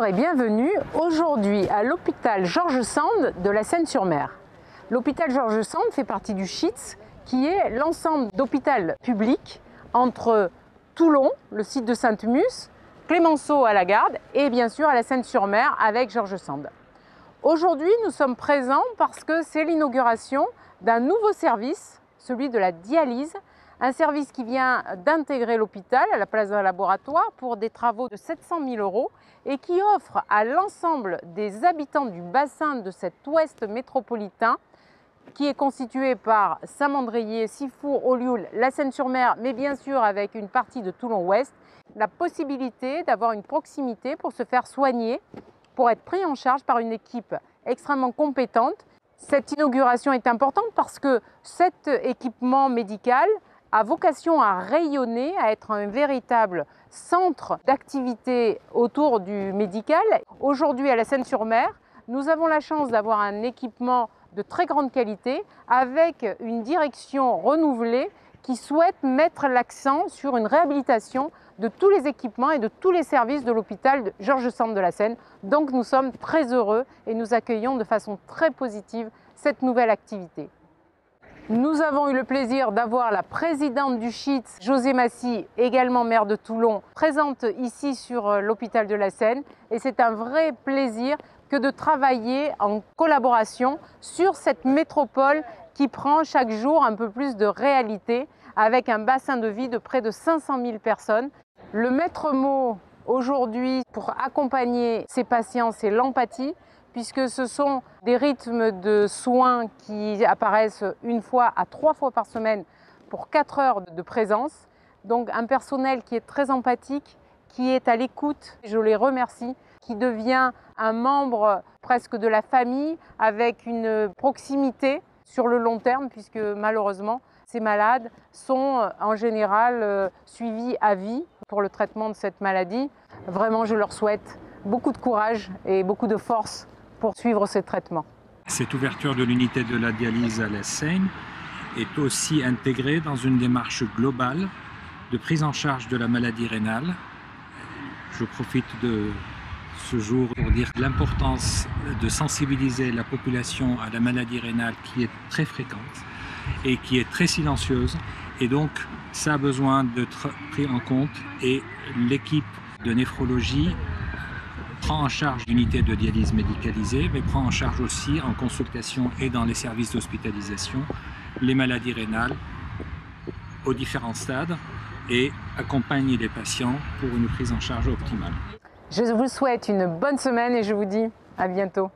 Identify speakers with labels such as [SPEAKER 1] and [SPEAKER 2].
[SPEAKER 1] Bonjour et bienvenue aujourd'hui à l'hôpital George Sand de la Seine-sur-Mer. L'hôpital George Sand fait partie du CHITS, qui est l'ensemble d'hôpital public entre Toulon, le site de Sainte-Musse, Clemenceau à la Garde et bien sûr à la Seine-sur-Mer avec George Sand. Aujourd'hui, nous sommes présents parce que c'est l'inauguration d'un nouveau service, celui de la dialyse, un service qui vient d'intégrer l'hôpital à la place d'un laboratoire pour des travaux de 700 000 € et qui offre à l'ensemble des habitants du bassin de cet ouest métropolitain, qui est constitué par Saint-Mandrier, Sifour, Olioul, la Seine-sur-Mer, mais bien sûr avec une partie de Toulon-Ouest, la possibilité d'avoir une proximité pour se faire soigner, pour être pris en charge par une équipe extrêmement compétente. Cette inauguration est importante parce que cet équipement médical a vocation à rayonner, à être un véritable centre d'activité autour du médical. Aujourd'hui, à la Seine-sur-Mer, nous avons la chance d'avoir un équipement de très grande qualité avec une direction renouvelée qui souhaite mettre l'accent sur une réhabilitation de tous les équipements et de tous les services de l'hôpital George Sand de la Seine. Donc nous sommes très heureux et nous accueillons de façon très positive cette nouvelle activité. Nous avons eu le plaisir d'avoir la présidente du CHITS, José Massy, également maire de Toulon, présente ici sur l'hôpital de la Seine. Et c'est un vrai plaisir que de travailler en collaboration sur cette métropole qui prend chaque jour un peu plus de réalité avec un bassin de vie de près de 500 000 personnes. Le maître mot aujourd'hui pour accompagner ces patients, c'est l'empathie, puisque ce sont des rythmes de soins qui apparaissent 1 fois à 3 fois par semaine pour 4 heures de présence. Donc un personnel qui est très empathique, qui est à l'écoute, je les remercie, qui devient un membre presque de la famille avec une proximité sur le long terme, puisque malheureusement ces malades sont en général suivis à vie pour le traitement de cette maladie. Vraiment, je leur souhaite beaucoup de courage et beaucoup de force pour suivre ce traitement.
[SPEAKER 2] Cette ouverture de l'unité de la dialyse à la Seine est aussi intégrée dans une démarche globale de prise en charge de la maladie rénale. Je profite de ce jour pour dire l'importance de sensibiliser la population à la maladie rénale qui est très fréquente et qui est très silencieuse, et donc ça a besoin d'être pris en compte, et l'équipe de néphrologie prend en charge l'unité de dialyse médicalisée, mais prend en charge aussi en consultation et dans les services d'hospitalisation les maladies rénales aux différents stades et accompagne les patients pour une prise en charge optimale.
[SPEAKER 1] Je vous souhaite une bonne semaine et je vous dis à bientôt.